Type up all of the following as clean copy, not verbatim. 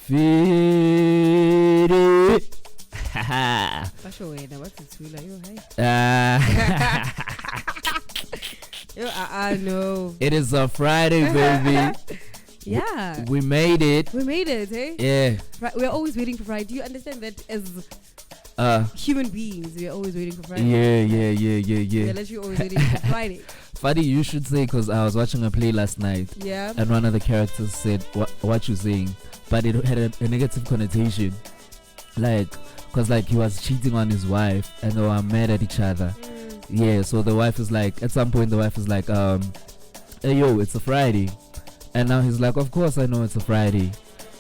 Firi. Basho wena what's it Willa? Yo, hey. Yo, no. It is a Friday, baby. Yeah. We made it. We made it, eh? Yeah. We're always waiting for Friday. Do you understand that as human beings, we're always waiting for Friday? Yeah. We're literally always waiting for Friday. Funny you should say, because I was watching a play last night. Yeah. And one of the characters said what you saying, but it had a negative connotation. Like, because like he was cheating on his wife and they were mad at each other. Yeah, so the wife is like, at some point the wife is like, hey yo, it's a Friday. And now he's like, of course I know it's a Friday.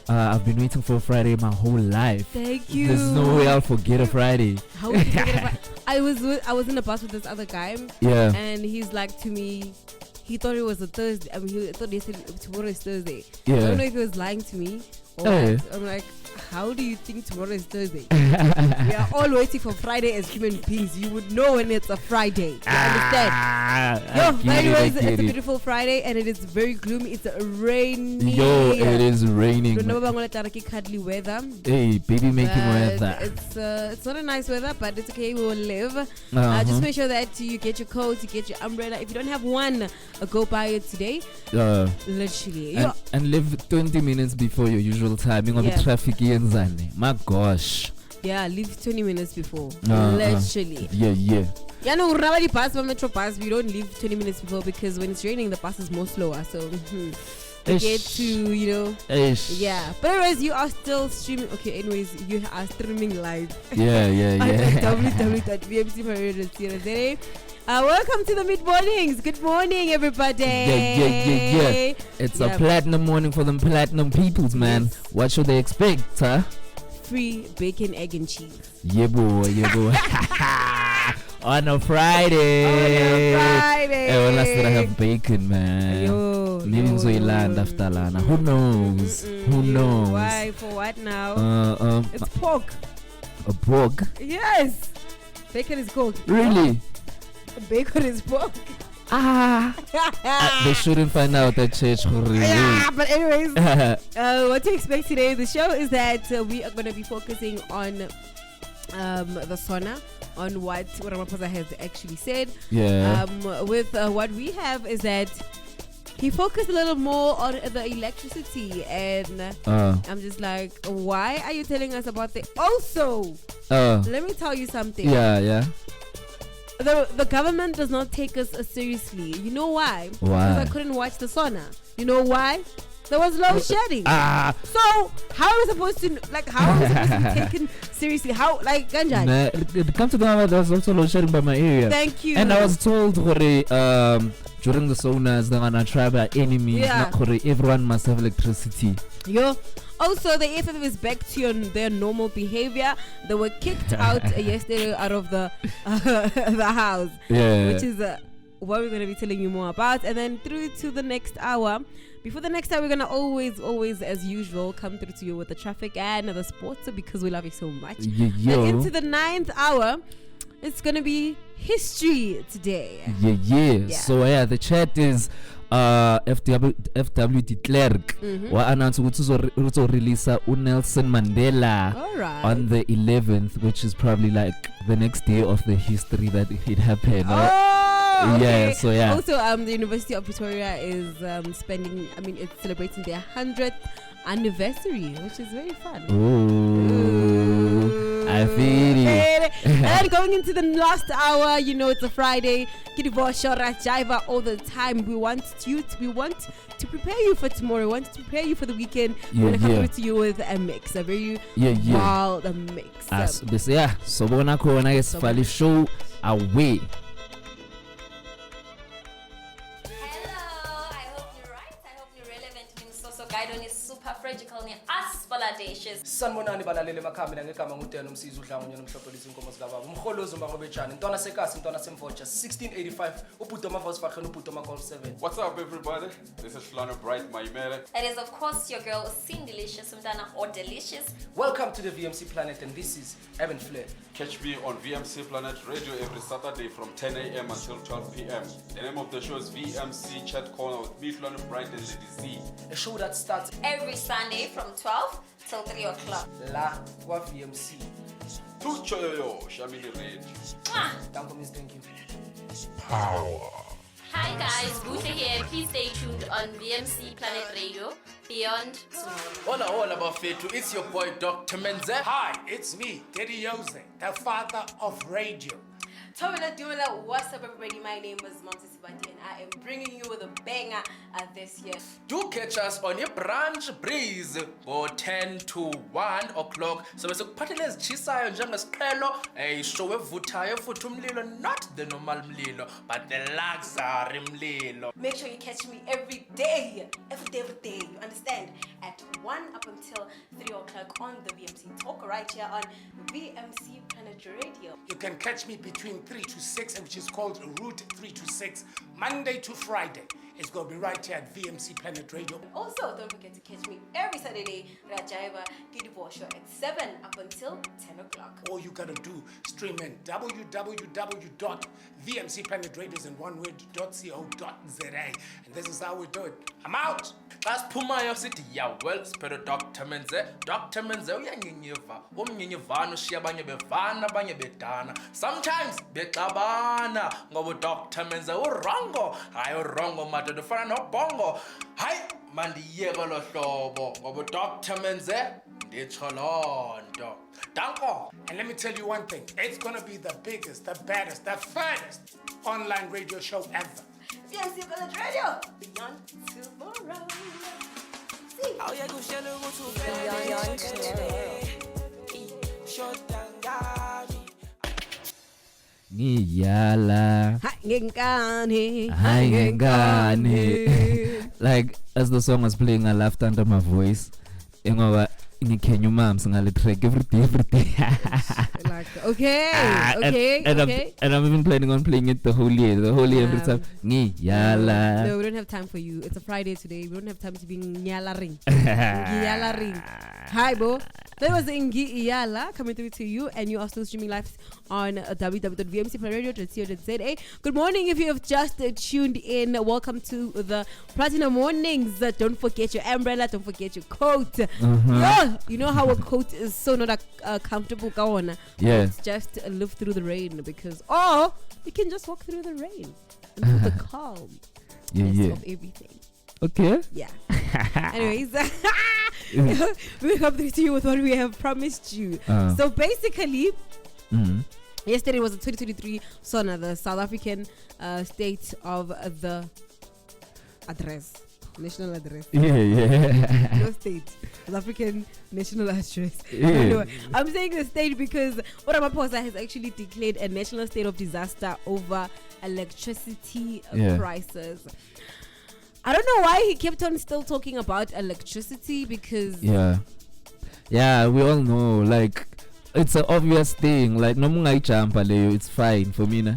I've been waiting for a Friday my whole life. Thank you. There's no way I'll forget a Friday. How would you forget a Friday? I was in a bus with this other guy. Yeah. And he's like to me, he thought it was a Thursday. I mean, he thought they said tomorrow is Thursday. Yeah. I don't know if he was lying to me or what. I'm like, how do you think tomorrow is Thursday? We are all waiting for Friday as human beings. You would know when it's a Friday. You understand? Anyways, it's a beautiful Friday and it is very gloomy. It's rainy. Yo, it is raining. Cuddly weather. Hey, baby making weather. It's not a nice weather, but it's okay. We will live. Just make sure that you get your coat, you get your umbrella. If you don't have one, go buy it today. Literally. And live 20 minutes before your usual timing of the traffic. My gosh. Yeah, leave 20 minutes before. Literally. Yeah. Yeah, no, the bus, metro bus, we don't leave 20 minutes before because when it's raining, the bus is more slower. So, we get to, yeah. But anyways, you are still streaming. Okay, anyways, you are streaming live. Yeah. www.vmcparade.co.za. Welcome to the mid mornings. Good morning, everybody. Yeah. It's a platinum morning for them platinum peoples, man. Yes. What should they expect, huh? Free bacon, egg, and cheese. Yeah, boy. On a Friday. Hey, well, last night I have bacon, man. Maybe so you land after Lana. Who knows? Who knows? Why? For what now? It's pork. A pork? Yes. Bacon is cooked. Really? Bacon is pork. They shouldn't find out at church. Yeah, but anyways, what to expect today? The show is that we are going to be focusing on the sauna, on what Ramaphosa has actually said. Yeah. With what we have is that he focused a little more on the electricity, and I'm just like, why are you telling us about the? Also, let me tell you something. Yeah. The government does not take us seriously. You know why? Why? Because I couldn't watch the sauna. You know why? There was load shedding. So how are we supposed to be taken seriously? How Ganjani? Come to the there was also load shedding by my area. Thank you. And I was told during the saunas they're gonna try by enemies. Yeah. Everyone must have electricity. Yo. Also, the EFF is back to their normal behavior. They were kicked out yesterday out of the house, which is what we're going to be telling you more about. And then through to the next hour. Before the next hour, we're going to always, as usual, come through to you with the traffic and the sports because we love you so much. And into the 9th hour, it's going to be history today. Yeah. So, the chat is... FW de Klerk announced to release Nelson Mandela on the 11th, which is probably like the next day of the history that it happened. Okay. So also the University of Pretoria is it's celebrating their 100th anniversary, which is very fun. Ooh. I feel it. And going into the last hour, it's a Friday. Kidivo, Shora, Jaiva all the time. We want to prepare you for tomorrow. We want to prepare you for the weekend. We're going to come to you with a mix, a very wild mix. So Bonako and I Fali show away. Sanmonani balalele emakhaya ngegama ngudeni umsizi udlangu nomhlophe lizinkomo zikababa umkholozo mangobetshani intwana sekasi intwana semvotsha 1685 ubhudo amavoice fakhela ubhudo ama call 7. What's up everybody? This is Flano Bright Maimele. It is of course your girl Sing Delicious Mtana or Delicious. Welcome to the VMC Planet and this is Evan Flair. Catch me on VMC Planet Radio every Saturday from 10 a.m. until 12 p.m. The name of the show is VMC Chat Corner with me Flano Bright and Lady Z. A show that starts every Sunday from 12 till 3 o'clock. La kwa VMC. Tuchoyo, Shamini Radio. Thank you, Miss. Thank you. Hi guys, Buta here. Please stay tuned on VMC Planet Radio. Beyond Tomorrow. Hola, Bafetu. It's your boy, Dr. Menze. Hi, it's me, Teddy Yose, the father of radio. What's up, everybody? My name is Mamcy Sebati, and I am bringing you with a banger this year. Do catch us on your branch breeze go 10 to 1 o'clock. So bese kuphathele ezichisayo njengesiqhelo show evuthayo futhi umlilo, not the normal mlilo but the luxury mlilo. Make sure you catch me every day, you understand? At 1 up until 3 o'clock on the VMC Talk right here on VMC Planet Radio. You can catch me between 3 to 6, which is called Route 3 to 6, Monday to Friday. It's going to be right here at VMC Planet Radio. Also, don't forget to catch me every Saturday, Rajaiva Kidibor Show at 7 up until 10 o'clock. All you got to do, stream in www.vmcplanetradios.co.za. And this is how we do it. I'm out. Asiphumayo sithi well spero Dr. Menze. Dr. Menze uyanyenyiva. Umnyenyivana ushiya abanye bevana abanye bedana. Sometimes bexabana ngoba Dr. Menze urongo. Hayi urongo madoda ufana nobongo. Hayi mandiyeke lo hlobo ngoba Dr. Menze nditsho lonto. Danko. And let me tell you one thing. It's going to be the biggest, the baddest, the fattest online radio show ever. VMC Planet Radio, Beyond Tomorrow. Beyond Tomorrow. Ngiyala. Hi, ngengane. Like, as the song was playing, I laughed under my voice. Ngoba ngikhenye Mamcy ngale track every day. Okay. And I'm even planning on playing it the whole year every time. Ngiyala. No, we don't have time for you. It's a Friday today. We don't have time to be nyalaring. Ngiyalaring. Hi, Bo. That was Ingi Iyala coming through to you, and you are still streaming live on www.vmcplanetradio.co.za. Good morning if you have just tuned in. Welcome to the Platinum Mornings. Don't forget your umbrella. Don't forget your coat. You know how a coat is so not comfortable. Go on. Yeah. Just live through the rain or you can just walk through the rain and feel the calm of everything. Okay. Yeah. Anyways, we come through to you with what we have promised you. So basically, yesterday was the 2023 SONA, the South African State of the Address. National address. Yeah. No state. South African national address. Yeah. I'm saying the state because Ramaphosa has actually declared a national state of disaster over electricity prices. I don't know why he kept on still talking about electricity because yeah, we all know, like, it's an obvious thing, like no mungai champa leyo, it's fine for me.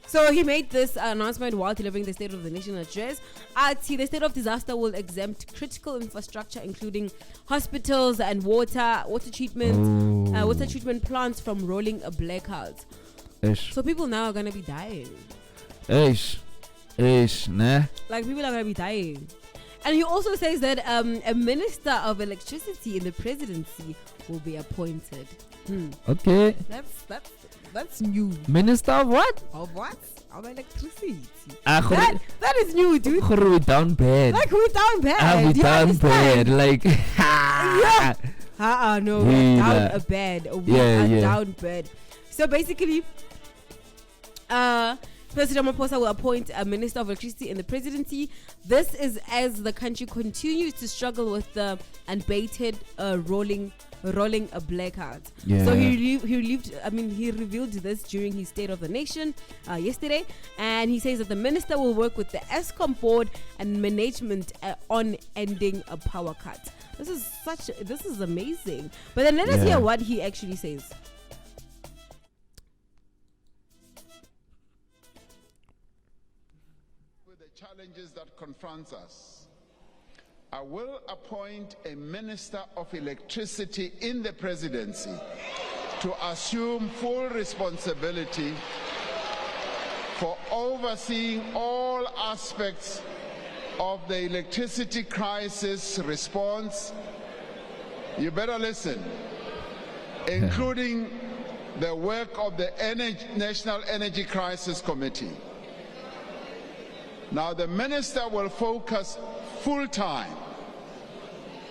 So he made this announcement while delivering the State of the Nation address. The state of disaster will exempt critical infrastructure, including hospitals and water treatment plants from rolling a blackout. So people now are gonna be dying. Nah. Like, people are gonna be dying. And he also says that a minister of electricity in the presidency will be appointed. Okay. That's new. Minister of what? Of what? Of electricity. That is new, dude. We down bad. Like, we down bad. We down bad. Like, yeah. No, we're down bad. We are down bad. So basically, President Ramaphosa will appoint a minister of electricity in the presidency. This is as the country continues to struggle with the unabated rolling a blackout. Yeah. So he revealed this during his State of the Nation yesterday, and he says that the minister will work with the ESCOM board and management on ending a power cut. This is amazing. But then let us hear what he actually says. With the challenges that confronts us, I will appoint a minister of electricity in the presidency to assume full responsibility for overseeing all aspects of the electricity crisis response You better listen. Including the work of the National Energy Crisis Committee. Now, the minister will focus full-time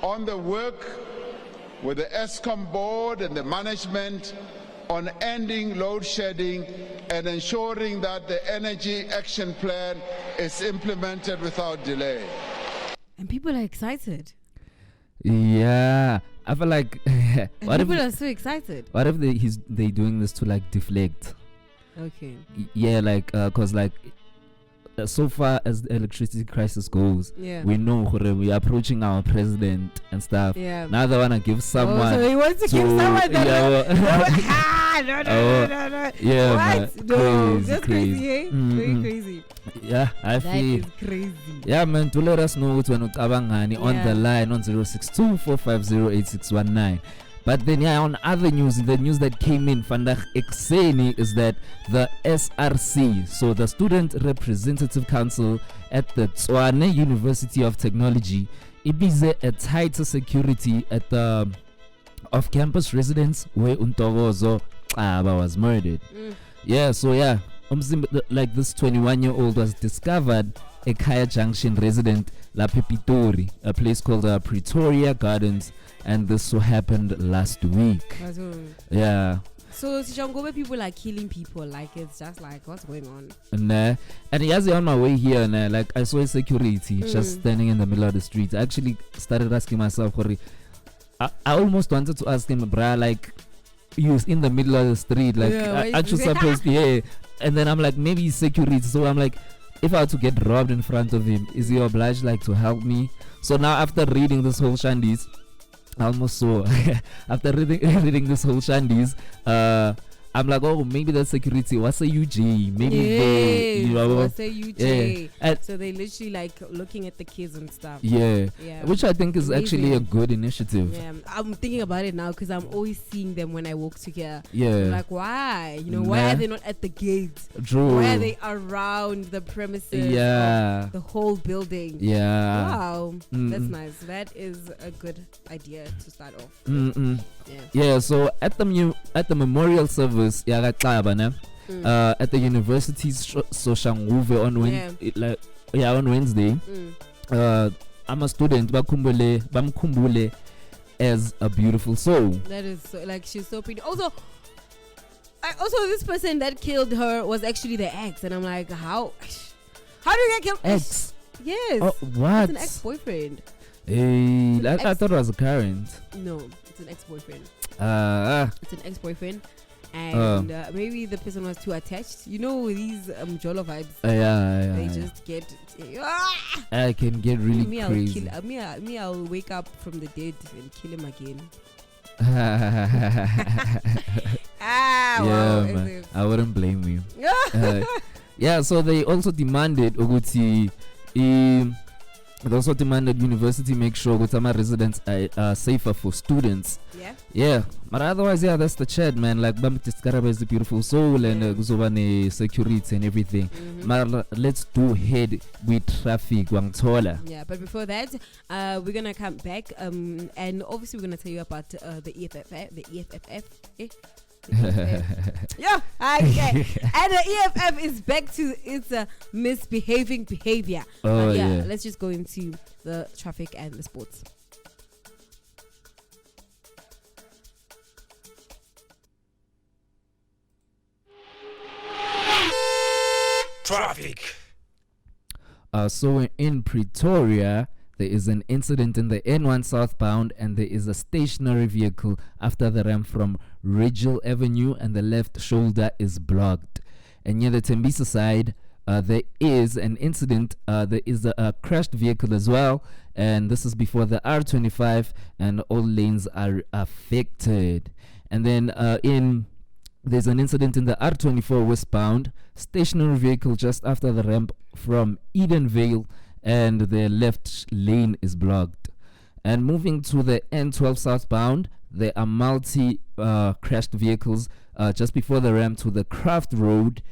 on the work with the ESCOM board and the management on ending load shedding and ensuring that the energy action plan is implemented without delay. And people are excited. Yeah, I feel like People are so excited. what if they doing this to like deflect? Okay. Yeah, like cause like so far as the electricity crisis goes, Yeah. we know we are approaching our president and stuff. Yeah. Now they wanna give someone. Oh, so he wants to give someone that. No. Yeah, man. What? No, Crazy, that's crazy, eh? Very crazy. Yeah, I That feel. is crazy. Yeah, man. To let us know what when Kabangani on the line on 062-450-8619. But then, yeah, on other news, the news that came in, Vandag Ekseni, is that the SRC, so the Student Representative Council at the Tshwane University of Technology, it is a tighter security at the off-campus residence where Untogozo was murdered. Yeah, so yeah, like this 21-year-old was discovered a Kaya Junction resident, La Pipitori, a place called Pretoria Gardens, and this so happened last week. Yeah. So Sishangobe people are killing people, like it's just like what's going on? And yes, on my way here, like I saw a security just standing in the middle of the street. I actually started asking myself, I almost wanted to ask him, bruh, like, he was in the middle of the street, like, aren't you supposed to, yeah. And then I'm like, maybe he's security. So I'm like, if I were to get robbed in front of him, is he obliged, like, to help me? So now after reading this whole shandies, I almost saw, after reading this whole shandies, I'm like, oh, maybe that's security. What's a UJ? Maybe they, you know, what's a UJ? Yeah. So they literally like looking at the kids and stuff. Yeah. Which I think is Amazing. actually a good initiative. Yeah, I'm thinking about it now because I'm always seeing them when I walk to here. Yeah. I'm like, why? You know, why are they not at the gate? True. Why are they around the premises? Yeah. Of the whole building. Yeah. Wow. That's nice. That is a good idea to start off. Yeah. So at the memorial service, at the university's Soshanguve on Wednesday. I'm a student. Bamkumbule as a beautiful soul. That is so, like she's so pretty. Also, this person that killed her was actually the ex, and I'm like, how do you get killed? Ex? Yes. Oh, what? It's an ex-boyfriend. Hey, I thought it was a current. No, it's an ex-boyfriend. It's an ex-boyfriend. And maybe the person was too attached. You know these Jolo vibes. They just get. I can get really crazy. I'll wake up from the dead and kill him again. Wow, man. I wouldn't blame you. Yeah, so they also demanded Uguti. They also demanded university make sure Gutama residents are safer for students. Yeah. But otherwise, that's the chat, man. Like, Bamtiskaraba is the beautiful soul and Guzobane security and everything. Let's do head with traffic, Wangtola. Yeah, but before that, we're gonna come back and obviously we're gonna tell you about the EFFF. The EFFF. Yeah, okay. And the EFF is back to its misbehaving behavior. Let's just go into the traffic and the sports. Traffic. So in Pretoria, there is an incident in the N1 southbound, and there is a stationary vehicle after the ramp from Ridgel Avenue, and the left shoulder is blocked. And near the Tembisa side, there is an incident. There is a crashed vehicle as well, and this is before the R25, and all lanes are affected. And then there's an incident in the R24 westbound, stationary vehicle just after the ramp from Edenvale, and the left lane is blocked. And moving to the N12 southbound, there are crashed vehicles just before the ramp to the Craft Road.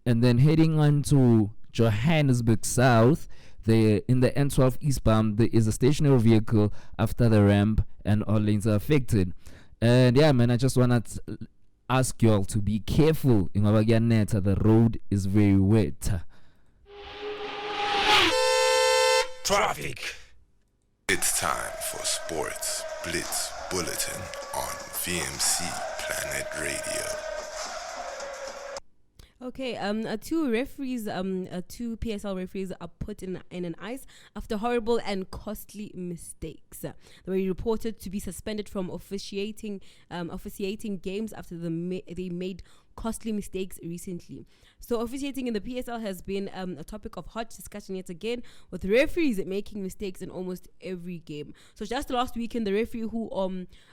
And then heading on to Johannesburg South, in the N12 eastbound, there is a stationary vehicle after the ramp, and all lanes are affected. And yeah, man, I just wanna ask y'all to be careful. In the road is very wet. Traffic. It's time for Sports Blitz Bulletin on VMC Planet Radio. Okay, two referees, two PSL referees are put in an ice after horrible and costly mistakes. They were reported to be suspended from officiating games after they made costly mistakes recently. So officiating in the PSL has been a topic of hot discussion yet again, with referees making mistakes in almost every game. So just last weekend, the referee who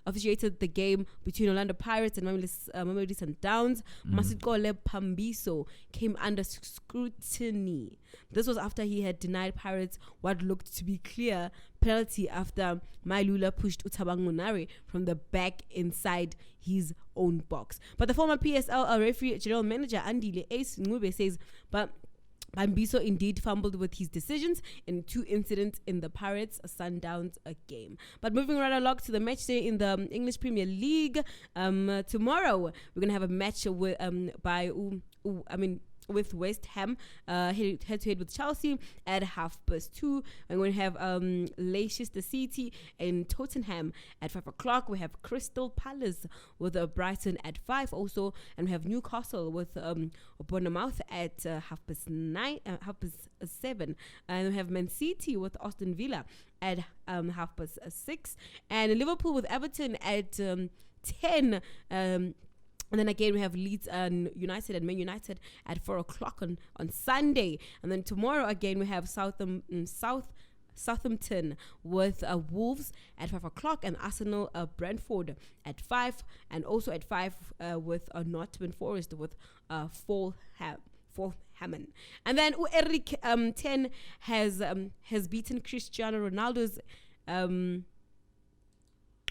officiated the game between Orlando Pirates and Mamelodi Sundowns, Masikole Pambiso, came under scrutiny. This was after he had denied Pirates what looked to be clear penalty after Mailula pushed Utabangunare from the back inside his own box. But the former PSL referee general manager Andile Ace Ngube says, but Bambiso indeed fumbled with his decisions in two incidents in the Pirates Sundowns game. But moving right along to the match day in the English Premier League, tomorrow we're gonna have a match with West Ham head-to-head with Chelsea at 2:30. I'm going to have Leicester City and Tottenham at 5 o'clock. We have Crystal Palace with Brighton at 5 also, and we have Newcastle with Bournemouth at 7:30. And we have Man City with Aston Villa at 6:30, and Liverpool with Everton at 10. And then again, we have Leeds and United and Man United at 4 o'clock on Sunday. And then tomorrow again, we have Southampton with Wolves at 5 o'clock, and Arsenal Brentford at 5, and also at 5 with Nottingham Forest with Fulham. And then Eric 10 has beaten Cristiano Ronaldo's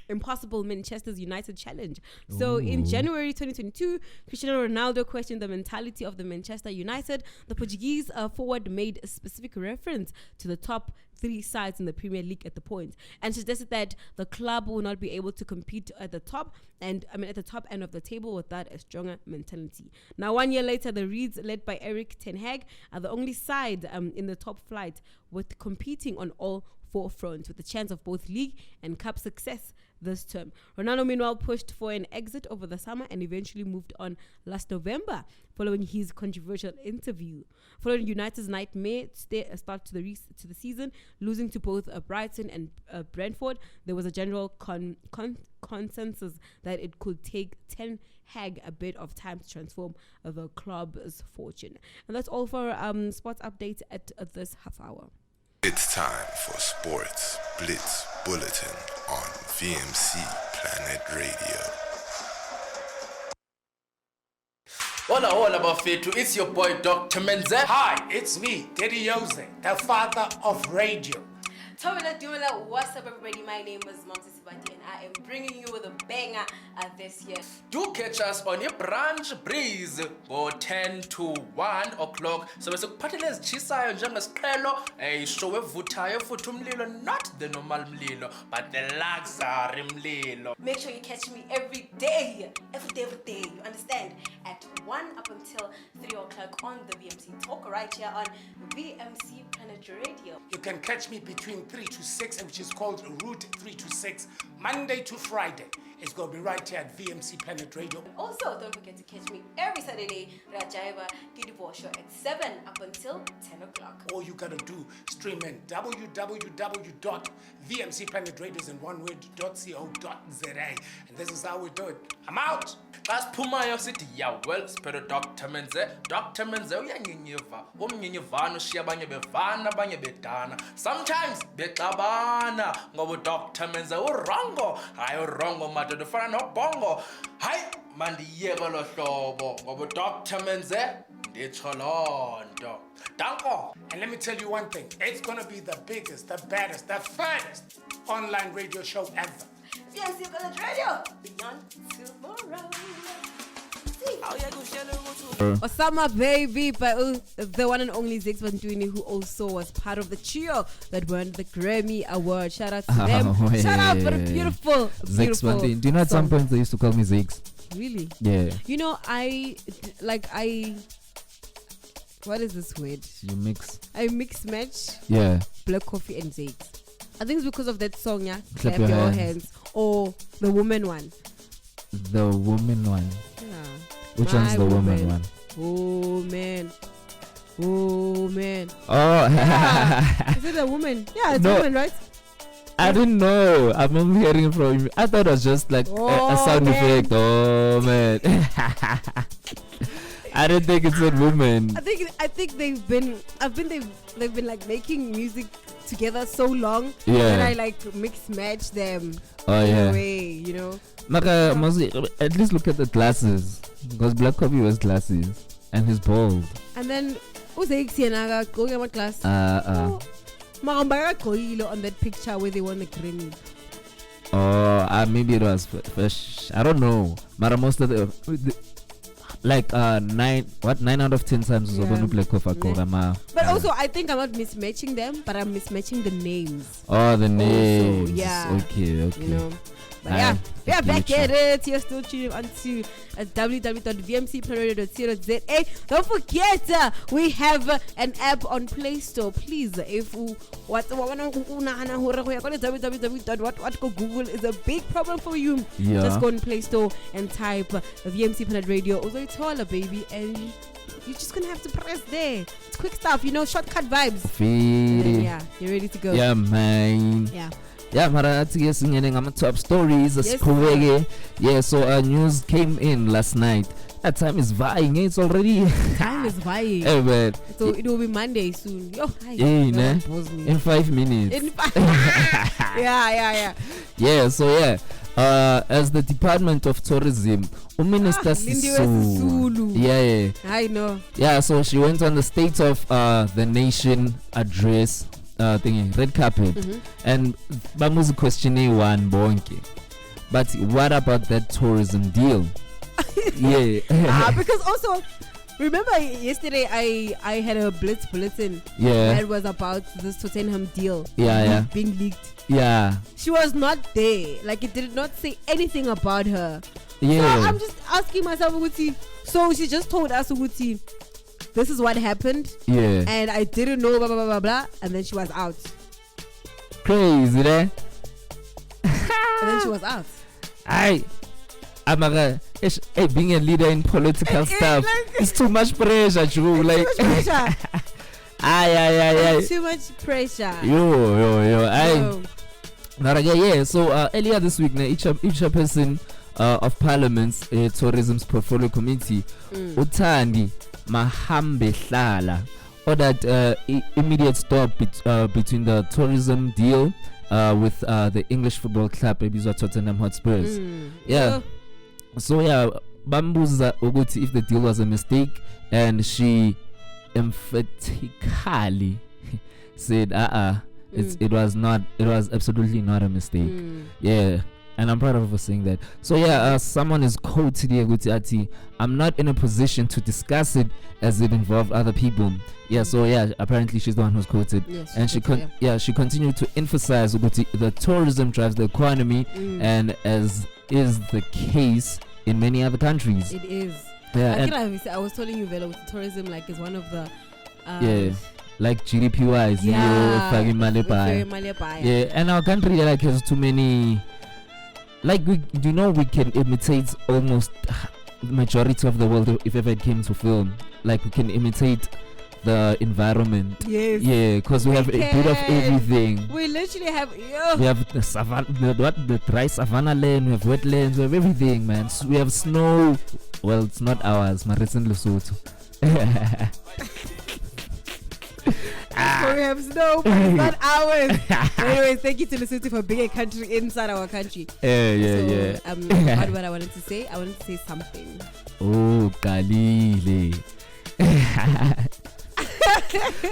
impossible Manchester United challenge. So in January 2022, Cristiano Ronaldo questioned the mentality of the Manchester United. The Portuguese forward made a specific reference to the top 3 sides in the Premier League at the point, and suggested that the club will not be able to compete at the top end of the table without a stronger mentality. Now, 1 year later, the Reds, led by Eric Ten Hag, are the only side in the top flight with competing on all 4 fronts, with a chance of both league and cup success this term. Ronaldo, meanwhile, pushed for an exit over the summer and eventually moved on last November following his controversial interview. Following United's nightmare start to the season, losing to both Brighton and Brentford, there was a general consensus that it could take Ten Hag a bit of time to transform the club's fortune. And that's all for sports updates at this half hour. It's time for Sports Blitz Bulletin on VMC Planet Radio. Hola bafethu, it's your boy Dr. Menze. Hi, it's me, Daddy Yose, the father of radio. What's up, everybody? My name is Mamcy, Sebati, and I am bringing you with a banger this year. Do catch us on your branch breeze go 10 to 1 o'clock. So bese kuphathele ezitshisayo njengesiqhelo show evuthayo futhi umlilo, not the normal mlilo but the luxury mlilo. Make sure you catch me every day, you understand? At 1 up until 3 o'clock on the VMC Talk, right here on VMC Planet Radio. You can catch me between 3 to 6, which is called Route 326, Monday to Friday. It's going to be right here at VMC Planet Radio. Also, don't forget to catch me every Saturday, Rajaiva Kidibo Show at 7 up until 10 o'clock. All you got to do, stream in www.vmcplanetradios.co.za. And this is how we do it. I'm out. Asiphumayo sithi well spero Dr. Menze uyanyenyiva umnyenyivana ushiya abanye bevana abanye bedana, sometimes bexabana ngoba Dr. Menze urongo, hayi urongo madoda ufana nobongo, hayi mandiyeke lo hlobo ngoba Dr. Menze nditsho loo nto. Danko. And let me tell you one thing, it's going to be the biggest, the baddest, the fattest online radio show ever. VMC Planet Radio, beyond tomorrow. See. Osama Baby by the one and only Zix Bantwini, who also was part of the trio that won the Grammy Award. Shout out to them. Shout out for the beautiful Zix Bantwini. Do you know at some point they used to call me Zix? Really? Yeah. You know, what is this word? You mix. I mix match. Yeah. Black Coffee and Zix. I think it's because of that song, yeah. Clap your hands. Or the woman one. The woman one. Yeah. Which one's the woman one? Oh man. Oh man. Oh. Yeah. Is it a woman? Yeah, it's a woman, right? I didn't know. I'm only hearing from you. I thought it was just like a sound effect. Oh man. I didn't think it said woman. I think they've been like making music together so long. Yeah. That I like mix match them. Oh in yeah. a way, you know. Maka, at least look at the glasses, because Black Coffee wears glasses and he's bald. And then who's Exianaga going on class? Marambara Koilo on that picture where they won the Grammy. Oh, maybe it was fresh. I don't know. Mara most of the like 9 out of 10 times was on Black Coffee. But also I think I'm not mismatching them, but I'm mismatching the names. Oh, the names. Also, yeah. Okay. You know. But yeah, we are back at it. You're still tuning on to www.vmcplanetradio.co.za. Don't forget, we have an app on Play Store. Please, if you what Google is a big problem for you, just go on Play Store and type VMC Planet Radio. Also, it's taller, baby, and you're just gonna have to press there. It's quick stuff, you know, shortcut vibes. Then, yeah, you're ready to go. Yeah, man. Yeah. Yeah, Marati is singing on top stories. Yes, yeah, so news came in last night. That time is vying. It's already time is vying. So it will be Monday soon. Yo, hi. In 5 minutes. Yeah. Yeah, so yeah. As the Department of Tourism, Minister Sisulu. Yeah. I know. Yeah, so she went on the State of the Nation address. Thingy, red carpet, and Bamuzi questioning one bonke. But what about that tourism deal? Yeah. Because also, remember yesterday I had a blitz bulletin. Yeah. That was about this Tottenham deal. Yeah. Being leaked. Yeah. She was not there. Like it did not say anything about her. Yeah. So I'm just asking myself, Uguti. So she just told us, Uguti, this is what happened. Yeah. And I didn't know, blah, blah, blah, blah. And then she was out. Crazy, eh? And then she was out. Being a leader in political stuff, it's too much pressure, Drew. Like, too much pressure. Too much pressure. Yo. Yeah. So earlier this week, each person of Parliament's Tourism's Portfolio Committee, Utandi Mahambe Hlala, ordered immediate stop between the tourism deal with the English football club, Ebizwa Tottenham Hotspurs. Yeah. So yeah, Bambuza Uguti if the deal was a mistake, and she emphatically said, it was not. It was absolutely not a mistake. Yeah. And I'm proud of her for saying that. So yeah, someone is quoted here, Guti, I'm not in a position to discuss it as it involved other people. Yeah, so yeah, apparently she's the one who's quoted. Yes, and she continued to emphasize Guti, the tourism drives the economy, and as is the case in many other countries. It is. Yeah, I was telling you, Vela, with tourism, like, is one of the like GDP wise, yeah, and our country like has too many. Like we can imitate almost the majority of the world if ever it came to film. Like we can imitate the environment. Yes. Yeah, because we have a bit of everything. We literally have. We have the savanna, the dry savanna land. We have wetlands. We have everything, man. So we have snow. Well, it's not ours, but it's in Lesotho. So we have snow, but it's not ours. Anyways, thank you to Lesotho for being a country inside our country. Yeah. What I wanted to say? I wanted to say something. Oh, Galile.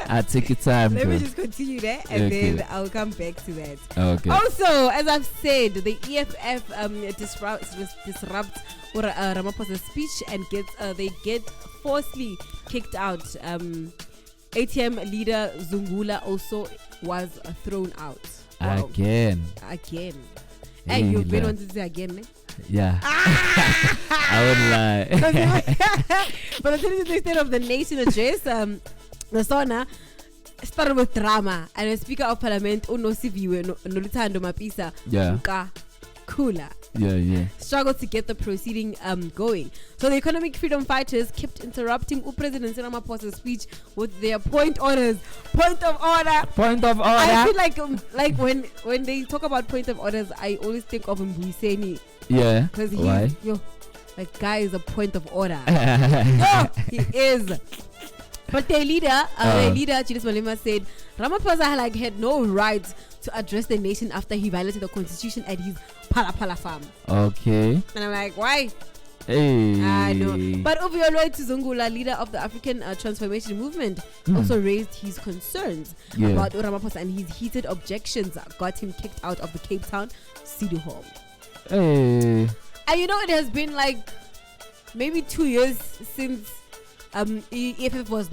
I'll take your time. Let me bro. just continue there, and Okay. then I'll come back to that. Okay. Also, as I've said, the EFF disrupt Ramaphosa's speech and they get forcefully kicked out. ATM leader Zungula also was thrown out. Wow. Again. Hey, you've been Ila. on this again, eh? Yeah. I wouldn't lie. But the 22nd State of the Nation address, the SONA started with drama, and the Speaker of Parliament, Unosiviwe Noluthando Mapisa, Yeah. Kula, Yeah. struggled to get the proceeding going. So the economic freedom fighters kept interrupting President Ramaphosa's speech with their point orders. Point of order. Point of order. I feel like when they talk about point of orders, I always think of Mbuyiseni. Yeah. Because Why? that guy is a point of order. He is. But their leader, Julius Malema, said Ramaphosa had no right to address the nation after he violated the constitution at his Pala farm. Okay. And I'm like, why? Hey. I know. But Obioloi Tuzungula, leader of the African Transformation Movement, also raised his concerns about Ramaphosa, and his heated objections got him kicked out of the Cape Town City Hall. Hey. And it has been like maybe 2 years since EFF has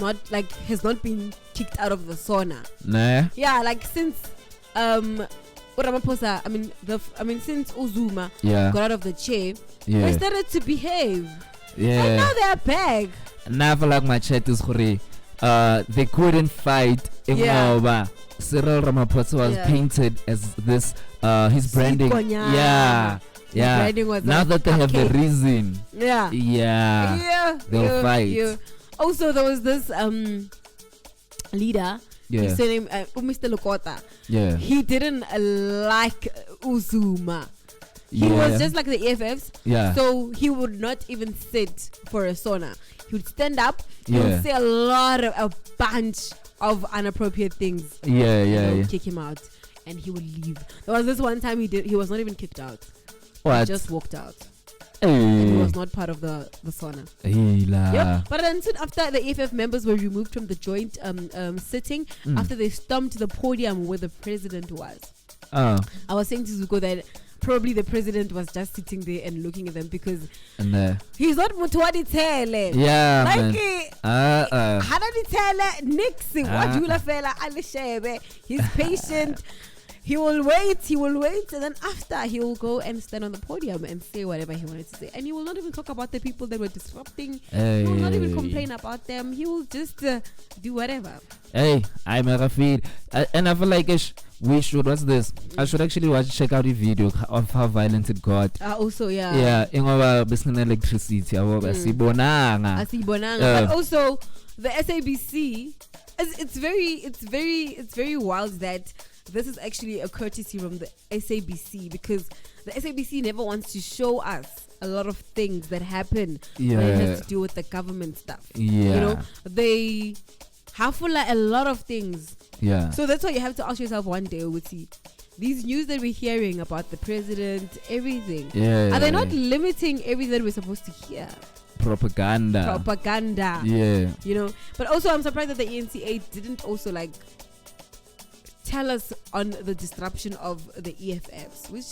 not been kicked out of the SONA. Nah. Yeah, like since Ramaphosa, since Uzuma got out of the chair, they started to behave. Yeah. And now they're back. Now I feel like my chat is they couldn't fight Ingoba. Cyril Ramaphosa was painted as this his branding. Yeah. Branding was now that they have the reason. Yeah. They'll fight. Yeah. Also, there was this leader. His name Mr. Lokota. Yeah. He didn't like Uzuma. He was just like the EFFs. Yeah. So he would not even sit for a SONA. He would stand up. He would say a bunch of inappropriate things. Kick him out, and he would leave. There was this one time he was not even kicked out. What? He just walked out. Hey. And he was not part of the SONA. Yep. But then soon after, the EFF members were removed from the joint sitting after they stormed the podium where the president was. I was saying to Zuko that probably the president was just sitting there and looking at them because he's not Mutuadi Tele. Yeah, like Hanadi Tele, Nixie, Wajula Fela, Alishebe. He's patient. He will wait, and then after he will go and stand on the podium and say whatever he wanted to say. And he will not even talk about the people that were disrupting. He will not even complain about them. He will just do whatever. Hey, I'm a Rafid. And I feel like we should, what's this? I should actually check out the video of how violent it got. Also, yeah. Yeah, in our business electricity. Asibonanga. But also, the SABC, it's very wild that this is actually a courtesy from the SABC, because the SABC never wants to show us a lot of things that happen when it has to do with the government stuff. They have a lot of things. Yeah. So that's why you have to ask yourself one day, Uti, these news that we're hearing about the president, everything, are they not limiting everything that we're supposed to hear? Propaganda. Yeah. But also I'm surprised that the ENCA didn't also tell us on the disruption of the EFFs, which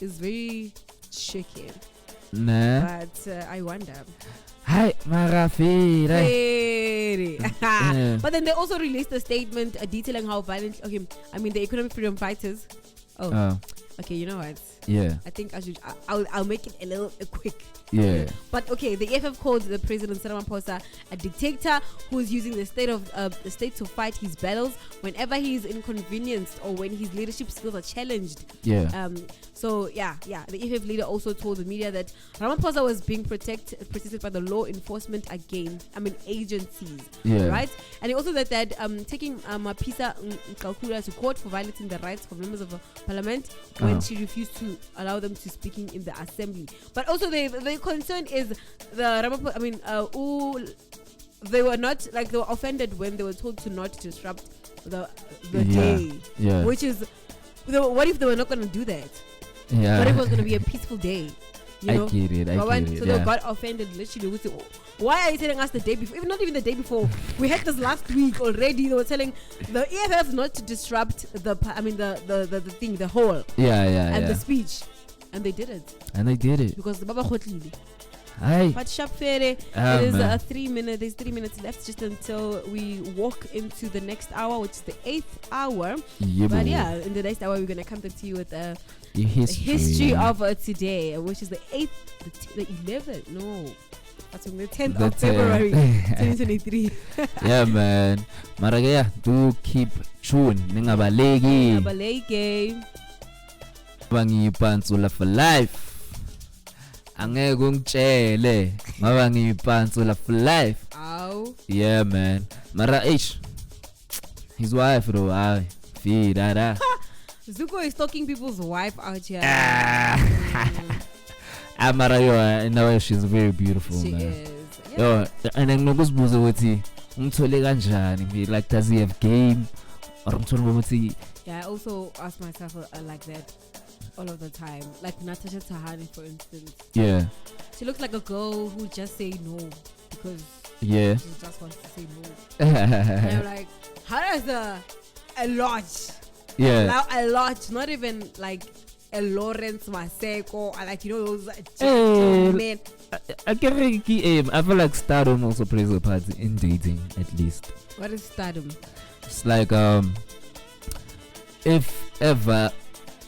is very tricky. But I wonder. Hi, Marafi. But then they also released a statement detailing how violent. The economic freedom fighters. Okay, you know what? Yeah. I think I'll make it a little quick. Yeah. But the EFF called the president Ramaphosa a dictator who is using the state to fight his battles whenever he is inconvenienced or when his leadership skills are challenged. Yeah. The EFF leader also told the media that Ramaphosa was being protected by the law enforcement agencies. Yeah. Right. And he also said that taking Mapisa Kalkula to court for violating the rights of members of the parliament when she refused to allow them to speaking in the assembly. But also the concern is the Ramaphosa. They were not they were offended when they were told to not disrupt the day. Yeah. Which is, what if they were not going to do that? Yeah. What if it was going to be a peaceful day? You I know? get it. But when, They so they got offended literally with why are you telling us the day before? Even not even the day before. We had this last week already. They were telling the EFF not to disrupt the thing, the hall. And the speech. And they did it. Because the Baba Khotlile. Aye. But Sharp Fere, it is 3 minutes. There's 3 minutes left just until we walk into the next hour, which is the 8th hour. But yeah, in the next hour, we're going to come to you with the history of today, which is the 8th, the 11th. No. That's on the 10th of February 2023. Yeah, man. Maragaya, do keep tuned. Ningabalegi. Bangi pantsula for life. Angeke ungitshele ngoba ngiyiphantsula for life. Ow. Yeah, man. Mara ish. His wife though, feed that. Zuko is stalking people's wife out here. Mara yo, I know she's very beautiful, she man. Is. Yeah. Yo, and nginokuzibuza ukuthi umthole kanjani? Like, does he have game? Or umthole ukuthi Yeah, I also ask myself like that all of the time. Like Natasha Tahani, for instance. Yeah. She looks like a girl who just say no because she just wants to say no. And I'm like, how does a lodge? Yeah. A lodge, not even like a Lawrence Maseko or like, you know, those men. I feel like stardom also plays a part in dating, at least. What is stardom? It's like if ever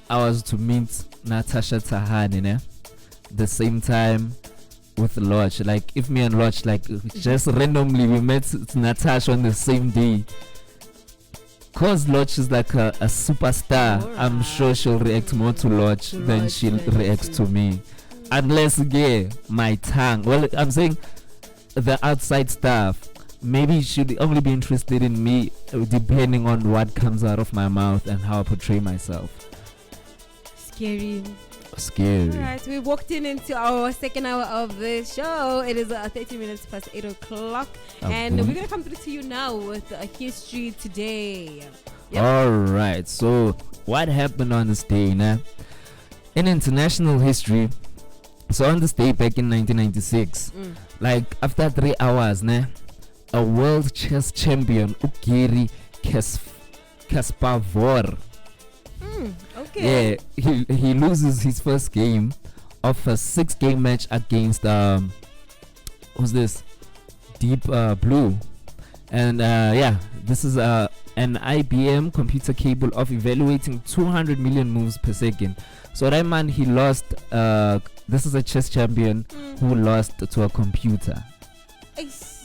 I was to meet Natasha Tahani the same time with Lodge, like if me and Lodge like just randomly we met Natasha on the same day, cause Lodge is like a superstar, right. I'm sure she'll react more to Lodge than she'll react to me. Unless my tongue, well, I'm saying the outside stuff, maybe she'd only be interested in me depending on what comes out of my mouth and how I portray myself. Scary. Alright, we walked into our second hour of the show. It is 30 minutes past 8 o'clock. And we're going to come through to you now with a history today. Yep. Alright, so what happened on this day? In international history, so on this day back in 1996, like after 3 hours, a world chess champion, Ugiri Kasparov, okay. Yeah, he loses his first game of a 6-game match against who's this? Deep Blue, and this is an IBM computer capable of evaluating 200 million moves per second. So that man, he lost. This is a chess champion who lost to a computer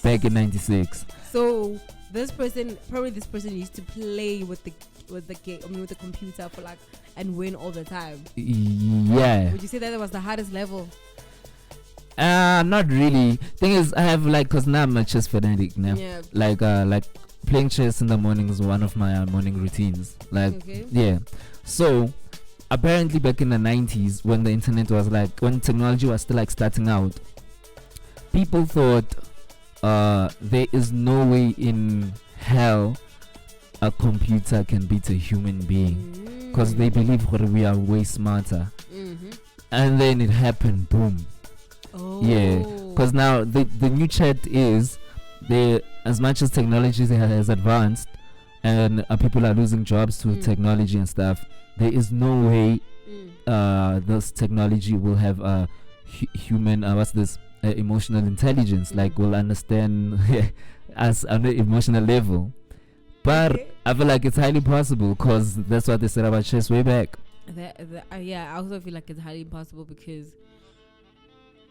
back in 96. So this person used to play with the game, with the computer for like and win all the time. Yeah. Would you say that was the hardest level? Not really. Thing is, I have cause now I'm a chess fanatic now. Yeah. Like playing chess in the morning is one of my morning routines. Yeah. So apparently back in the 90s, when the internet was when technology was still starting out, people thought there is no way in hell a computer can beat a human being, because they believe we are way smarter. And then it happened, boom. Yeah, because now the new chat is as much as technology has advanced and people are losing jobs to technology and stuff, there is no way this technology will have a human emotional intelligence, will understand us on the emotional level. But I feel like it's highly possible, because that's what they said about chess way back. I also feel like it's highly impossible because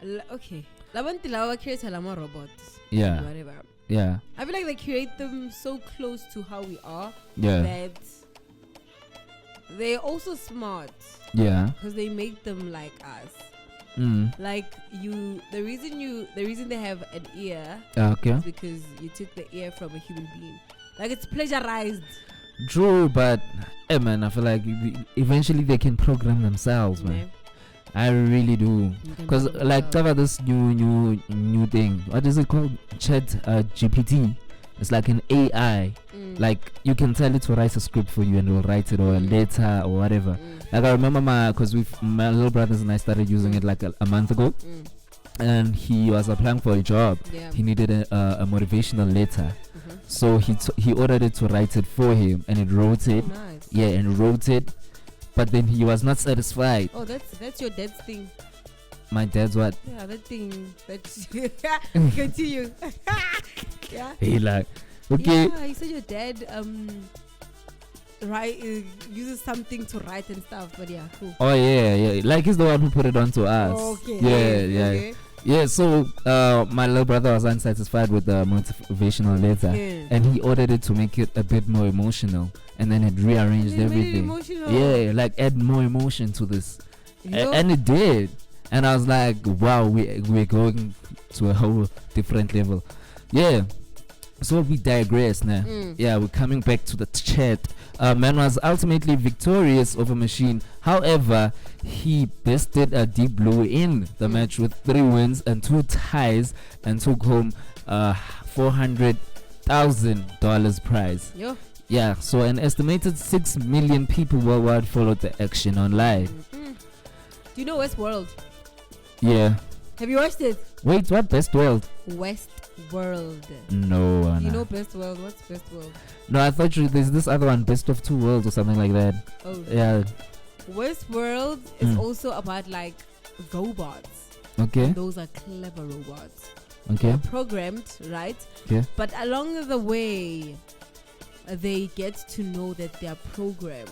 create robots. Yeah. Whatever. Yeah. I feel like they create them so close to how we are. Yeah. That they're also smart. Yeah. Because they make them like us. Like the reason they have an ear is because you took the ear from a human being. Like, it's pleasurized. True, but man, I feel like eventually they can program themselves, man. I really do. Because cover this new thing. What is it called? Chat GPT. It's like an AI. Like you can tell it to write a script for you and it will write it, or a letter or whatever. Like I remember my little brothers and I started using it like a month ago. And he was applying for a job. He needed a motivational letter. So he ordered it to write it for him, and it wrote it. Nice. Yeah, and wrote it. But then he was not satisfied. Oh, that's your dad's thing. My dad's what? Yeah, that thing. That's continue. Yeah. He like, okay. Yeah, you said your dad uses something to write and stuff, but yeah, cool. Oh yeah. Like he's the one who put it onto us. Okay. Yeah. Okay. Yeah, so my little brother was unsatisfied with the motivational letter, and he ordered it to make it a bit more emotional, and then it rearranged everything. Yeah, like add more emotion to this, and it did. And I was like, wow, we're going to a whole different level. Yeah. So we digress now. Yeah, we're coming back to the chat. Man was ultimately victorious over Machine. However, he bested Deep Blue in the match with 3 wins and 2 ties and took home $400,000 prize. Yeah, so an estimated 6 million people worldwide followed the action online. Do you know Westworld? Yeah. Have you watched it? Wait, what? Best World? Westworld. No. Do you know Best World? What's Best World? No, I thought there's this other one, Best of Two Worlds or something like that. Oh. Yeah. Westworld is also about like robots. Okay. And those are clever robots. Okay. They're programmed, right? Okay. But along the way, they get to know that they are programmed.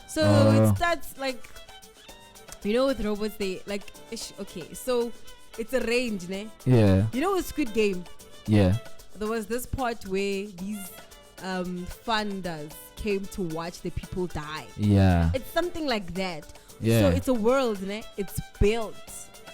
So it starts like, you know, with robots, they like, okay, so it's a range, ne? Yeah. You know, with Squid Game? Yeah. There was this part where these funders came to watch the people die. Yeah. It's something like that. Yeah. So it's a world, ne? It's built.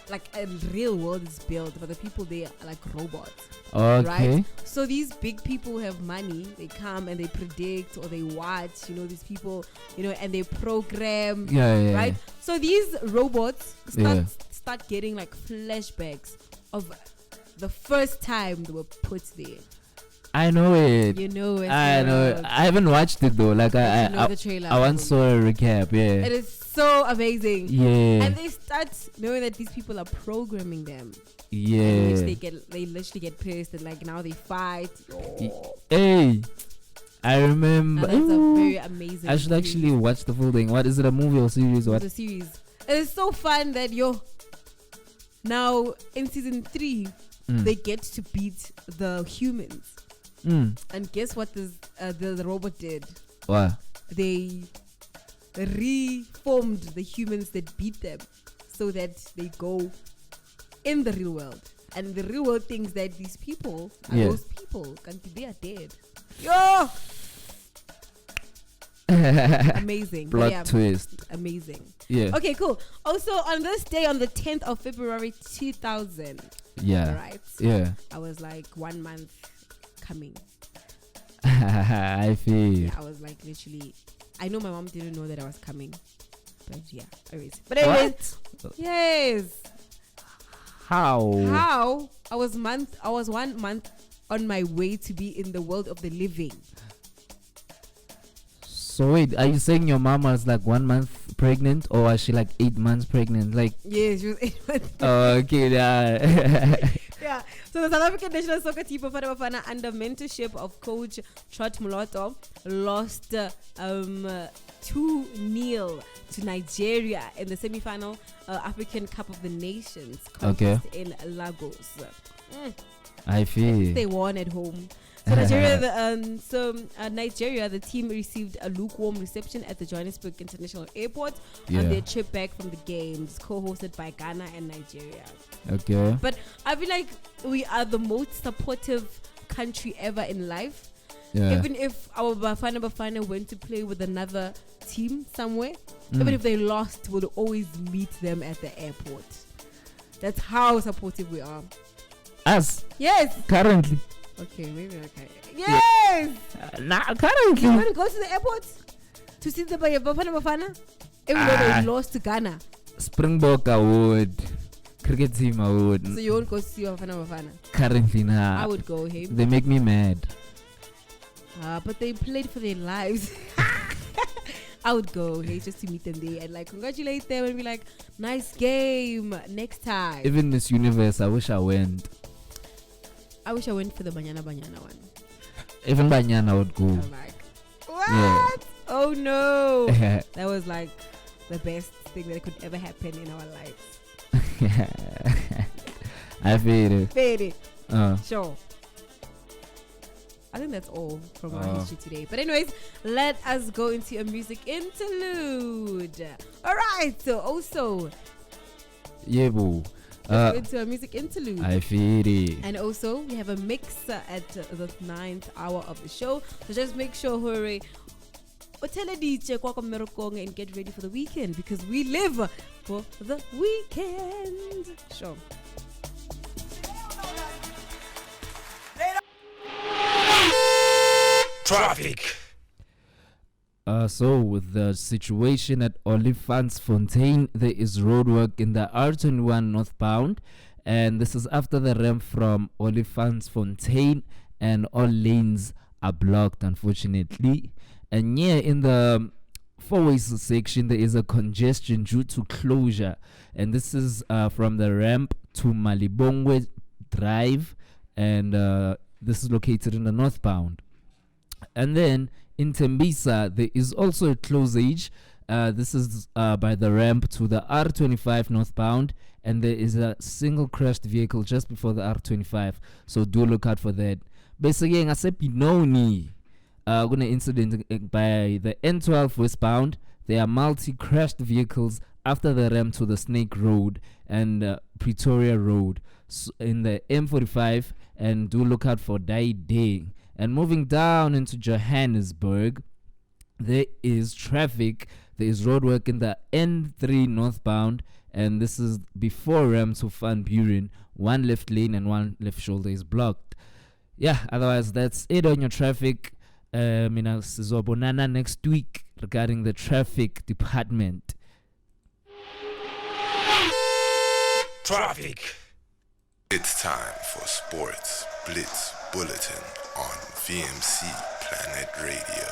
Like a real world is built, but the people there are like robots. Okay. Right? So these big people who have money, they come and they predict or they watch, you know, these people, you know, and they program. Yeah. Right? So these robots start getting like flashbacks of the first time they were put there. I know it. You know it. I know it. I haven't watched it though. Like I know the trailer. I once saw a recap. Yeah. It is so amazing. Yeah. And they start knowing that these people are programming them. Yeah. They literally get pissed and like now they fight. Hey, I remember. And that's a very amazing. I should actually watch the full thing. What is it? A movie or series? What? It's a series. It is so fun that now in season 3 they get to beat the humans. And guess what the robot did? What? They reformed the humans that beat them so that they go in the real world. And the real world thinks that these people are those people. They are dead. Amazing. Plot twist. Amazing. Yeah. Okay, cool. Also, on this day, on the 10th of February 2000. Yeah. Right? Yeah. I was like 1 month coming. I feel. Yeah, I was like literally. I know my mom didn't know that I was coming. But yeah, anyways. Yes. How? I was 1 month on my way to be in the world of the living. So wait, are you saying your mom was like 1 month pregnant, or was she like 8 months pregnant? Like yes, she was 8 months. Okay, yeah. Yeah. So the South African national soccer team of Bafana under mentorship of coach Trot Moloto lost 2-0 to Nigeria in the semi-final African Cup of the Nations contest in Lagos. I feel they won at home. So Nigeria, the team received a lukewarm reception at the Johannesburg International Airport on their trip back from the games, co-hosted by Ghana and Nigeria. Okay. But I feel like we are the most supportive country ever in life. Yeah. Even if our Bafana went to play with another team somewhere, even if they lost, we'll always meet them at the airport. That's how supportive we are. Us? Yes. Currently. Okay, maybe okay. Yes! Currently. You want to go to the airport to see the Bafana? Even though they lost to Ghana. Springbok Award. cricket team I wouldn't. So you won't go see Bafana Bafana? Currently, nah. I would go, hey. They make me mad. But they played for their lives. I would go, hey, just to meet them there and like congratulate them and be like, nice game, next time. Even Miss Universe, I wish I went. I wish I went for the Banyana one. Even Banyana would go. I'm like, what? Yeah. Oh no. That was like the best thing that could ever happen in our lives. I feel it. Fade it. Sure. I think that's all from our history today. But anyways, let us go into a music interlude. All right. So also, yeah, boo. Let's go into a music interlude. I feel it. And also, we have a mix at the 9th hour of the show. So just make sure, hurry, and get ready for the weekend because we live for the weekend. Sure. Traffic. So with the situation at Olifantsfontein, there is roadwork in the R21 northbound, and this is after the ramp from Olifantsfontein, and all lanes are blocked, unfortunately. And yeah, in the four-ways section, there is a congestion due to closure, and this is from the ramp to Malibongwe Drive, and this is located in the northbound. And then in Tembisa, there is also a closage. This is by the ramp to the R25 northbound, and there is a single crashed vehicle just before the R25. So do look out for that. Basically, I said Pinoni. Gonna incident by the N12 westbound. There are multi-crashed vehicles after the ramp to the Snake Road and Pretoria Road in the M45, and do look out for Day. And moving down into Johannesburg, there is traffic. There is roadwork in the N3 northbound, and this is before ramp to Van Buren. One left lane and one left shoulder is blocked. Yeah, otherwise that's it on your traffic. Mina sizobonana next week regarding the traffic department. Traffic. It's time for Sports Blitz Bulletin on VMC Planet Radio.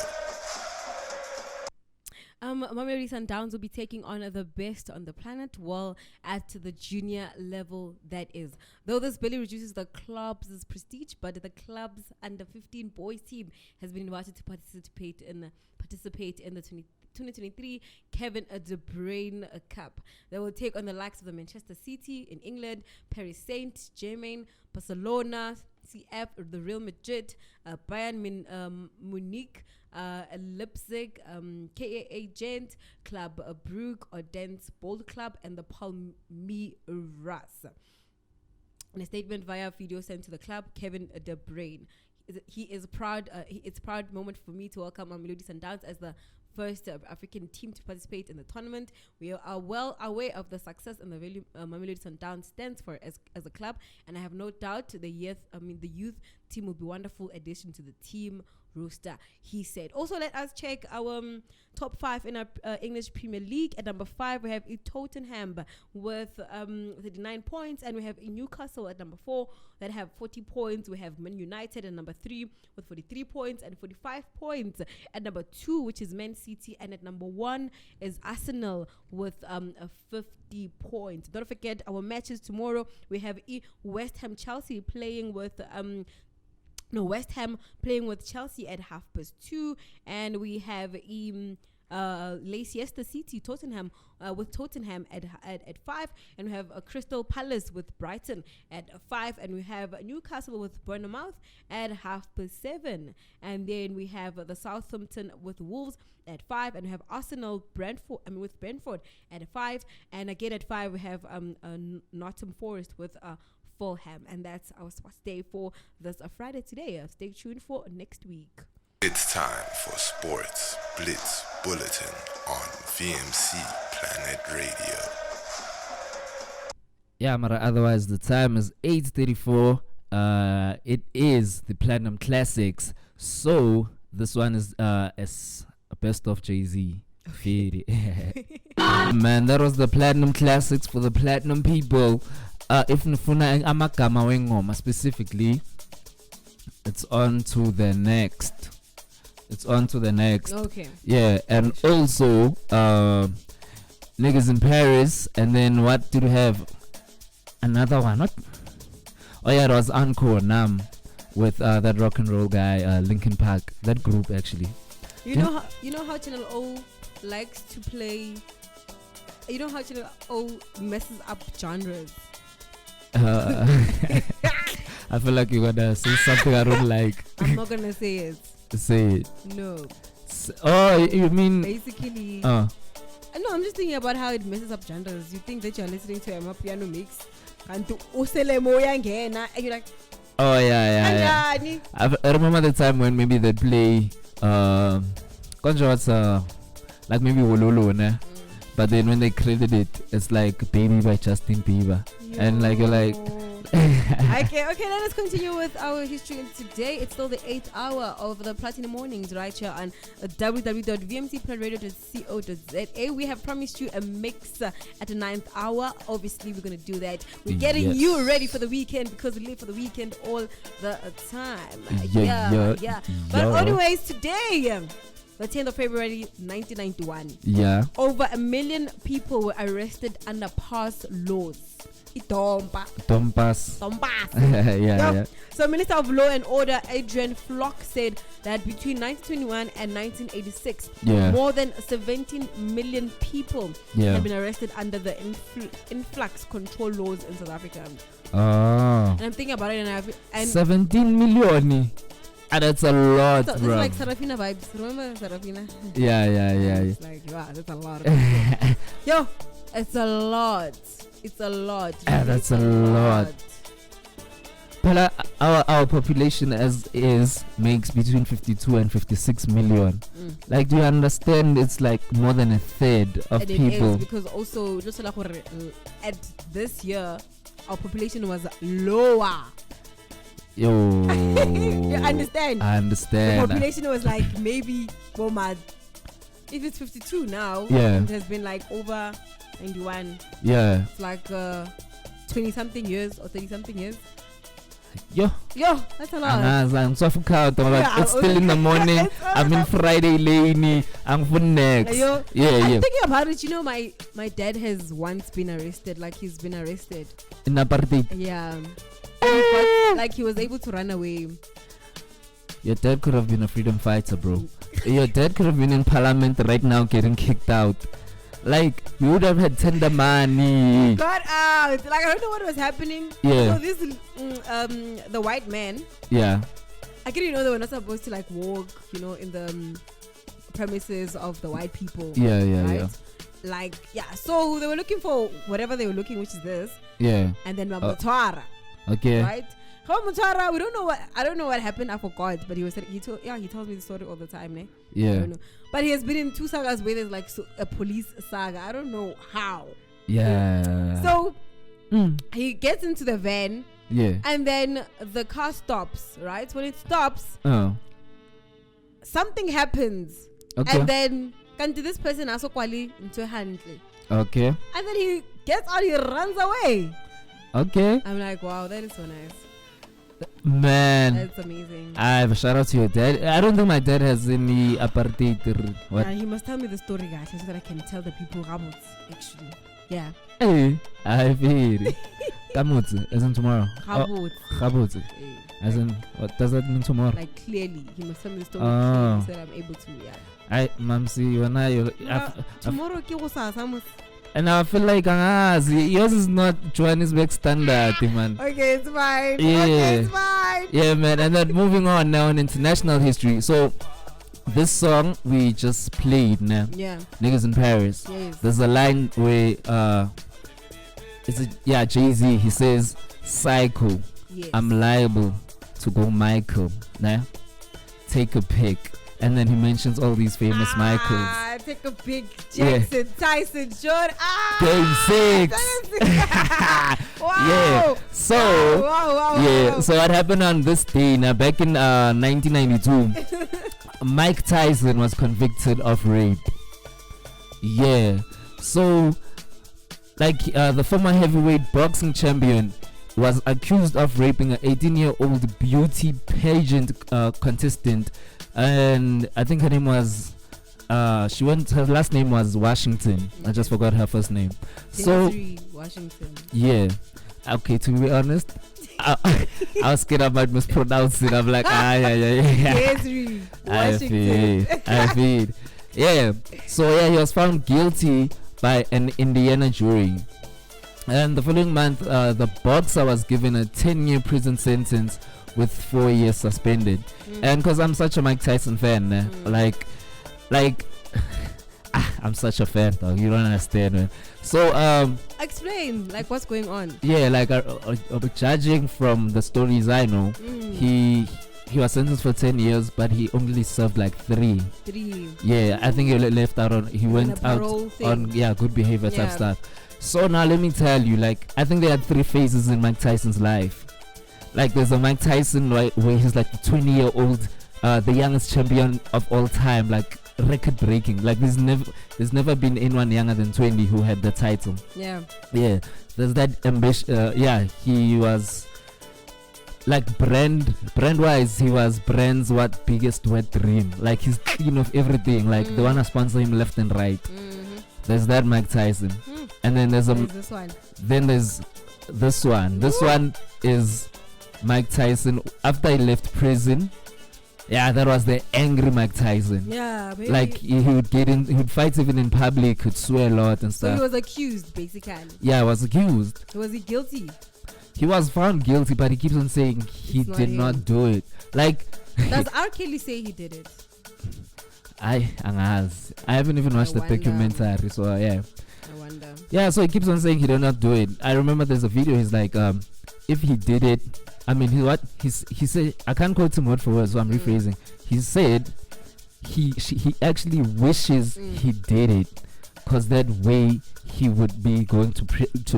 Mamelodi Sundowns will be taking on the best on the planet, well, at the junior level, that is. Though this barely reduces the club's prestige, but the club's under 15 boys team has been invited to participate in the 2023 Kevin De Bruyne Cup. They will take on the likes of the Manchester City in England, Paris Saint-Germain, Barcelona, CF, the Real Madrid, Bayern Munich, Leipzig, KAA Gent, Club Brugge, Odense Bold Club, and the Palmeiras. In a statement via video sent to the club, Kevin De Bruyne, it's a proud moment for me to welcome Mamelodi Sundowns as the first African team to participate in the tournament. We are well aware of the success and the value Mamelodi Sundowns stands for as a club, and I have no doubt the youth team will be a wonderful addition to the team roster, he said. Also, let us check our top 5 in our English Premier League. At number 5, we have Tottenham with 39 points, and we have Newcastle at number 4 that have 40 points. We have Man United at number 3 with 43 points and 45 points. At number 2, which is Man City, and at number 1 is Arsenal with 50 points. Don't forget our matches tomorrow. We have West Ham Chelsea playing with West Ham playing with Chelsea at 2:30, and we have Leicester City Tottenham with Tottenham at 5, and we have Crystal Palace with Brighton at 5, and we have Newcastle with Bournemouth at 7:30, and then we have the Southampton with Wolves at 5, and we have Arsenal with Brentford at 5, and again at 5 we have Nottingham Forest with Fulham. And that's our sports day for this Friday today. Stay tuned for next week. It's time for Sports Blitz Bulletin on VMC Planet Radio. Yeah, Mara, otherwise the time is 8:34. It is the Platinum Classics. So this one is a best of Jay-Z. Firi. Man, that was the platinum classics for the platinum people. If nifuna amagama wengoma specifically, it's on to the next. Okay. Yeah, and also niggas in Paris, and then what did we have? Another one. What? Oh yeah, it was Encore Nam with that rock and roll guy, Linkin Park. That group actually. You know how Channel O likes to play. You know how Channel O messes up genres. I feel like you're gonna say something I don't like. I'm not gonna say it. Say it. No. Oh, you mean basically? No, I'm just thinking about how it messes up genres. You think that you're listening to a piano mix, and you're like, oh yeah. I remember the time when maybe they'd play like maybe Wololo, ne? But then when they credit it, it's like Baby by Justin Bieber. And like you're like okay, let us continue with our history today. It's still the 8th hour of the Platinum Mornings right here on www.vmcplanetradio.co.za. We have promised you a mix at the 9th hour. Obviously, we're going to do that. We're getting you ready for the weekend because we live for the weekend all the time. Yeah. But anyways, today, the 10th of February 1991. Yeah. Over 1 million people were arrested under pass laws. Dompas. Yeah. So Minister of Law and Order Adrian Flock said that between 1921 and 1986, more than 17 million people have been arrested under the influx control laws in South Africa. And I'm thinking about it, and 17 million. And that's a lot, so bro. It's like Sarafina vibes. Remember Sarafina? Yeah. It's like, wow, that's a lot. Yo, it's a lot. It's a lot. That's a lot. But our population as is makes between 52 and 56 million. Like, do you understand? It's like more than a third of and people. It is because also just like at this year, our population was lower. Yo, you understand? I understand. The population was like maybe if it's 52 now, it has been like over 91. Yeah. It's like 20 something years or 30 something years. Yo, that's a lot. I'm so it's still in the morning. I'm in Friday lane. I'm for next. I'm thinking about it. You know, my dad has once been arrested. Like, he's been arrested in apartheid. Yeah. Like, he was able to run away. Your dad could have been a freedom fighter, bro. Your dad could have been in parliament right now getting kicked out. Like, you would have had tender money. Got out. Like, I don't know what was happening. Yeah. So this the white man. Yeah. I didn't know they were not supposed to like walk, in the premises of the white people. Yeah. Like, so they were looking for whatever they were looking, which is this. Yeah. And then Mutara. Okay. Right? Mutara, I don't know what happened, I forgot, but he tells me the story all the time, ne? Yeah. I don't know. But he has been in 2 sagas where there's like a police saga. I don't know how. Yeah. So he gets into the van. Yeah. And then the car stops, right? When it stops, something happens. Okay. And then this person also quali into a handle. Okay. And then he gets out, he runs away. Okay. I'm like, wow, that is so nice. Man, that's amazing. I have a shout out to your dad. I don't think my dad has any apartheid. What? Yeah, he must tell me the story, guys, so that I can tell the people Rabots, actually. Yeah. Hey, I feel Kamuts, as in tomorrow. Rabots. As in, what does that mean tomorrow? Like, clearly, he must tell me the story clearly so that I'm able to, Mamcy, when tomorrow, and I feel like yours is not Johannesburg standard, man. Okay, it's fine. Yeah. Okay, it's fine. Yeah, man. And then moving on now in international history. So this song we just played now. Yeah. Niggas in Paris. Yes. There's a line where Jay-Z, he says, "Psycho, yes. I'm liable to go Michael. Nah, take a pic." And then he mentions all these famous Michaels. Take a big Jackson, Tyson, Jordan. Game 6. Wow. Yeah. So, wow. So what happened on this day? Now, back in 1992, Mike Tyson was convicted of rape. Yeah. So, like, the former heavyweight boxing champion was accused of raping an 18-year-old beauty pageant contestant, and I think her name was her last name was Washington. I just forgot her first name. Desiree Washington. Yeah. Okay, to be honest, I was scared I might mispronounce it. I'm like, yeah. Desiree Washington. I feel. Yeah. So yeah, he was found guilty by an Indiana jury. And the following month, the boxer was given a 10-year prison sentence with 4 years suspended. And because I'm such a Mike Tyson fan, like, I'm such a fan, dog. You don't understand, man. So, explain, like, what's going on? Yeah, like, judging from the stories I know, he was sentenced for 10 years, but he only served like 3. Yeah, I think he left out on. He went out on good behavior type stuff. So now let me tell you, like, I think there are 3 phases in Mike Tyson's life. Like, there's a Mike Tyson, right, where he's like the 20-year-old, the youngest champion of all time, like record breaking. Like, there's never been anyone younger than 20 who had the title. Yeah. There's that ambition. He was like brand wise, he was brand's biggest wet dream. Like, he's king of everything. Like, the one to sponsor him left and right. There's that Mike Tyson. And then there's this one. Then there's this one. This one is Mike Tyson after he left prison. Yeah, that was the angry Mike Tyson. Yeah, maybe. Like, he would fight even in public, could swear a lot and stuff. So he was accused, basically. Yeah, he was accused. Was he guilty? He was found guilty, but he keeps on saying he did not do it. Like, does R. Kelly say he did it? I haven't even watched the documentary, so yeah. I wonder. Yeah, so he keeps on saying he did not do it. I remember there's a video. He's like, if he did it, I mean, he said, I can't quote him word for word, so I'm rephrasing. He said he actually wishes he did it, because that way he would be going to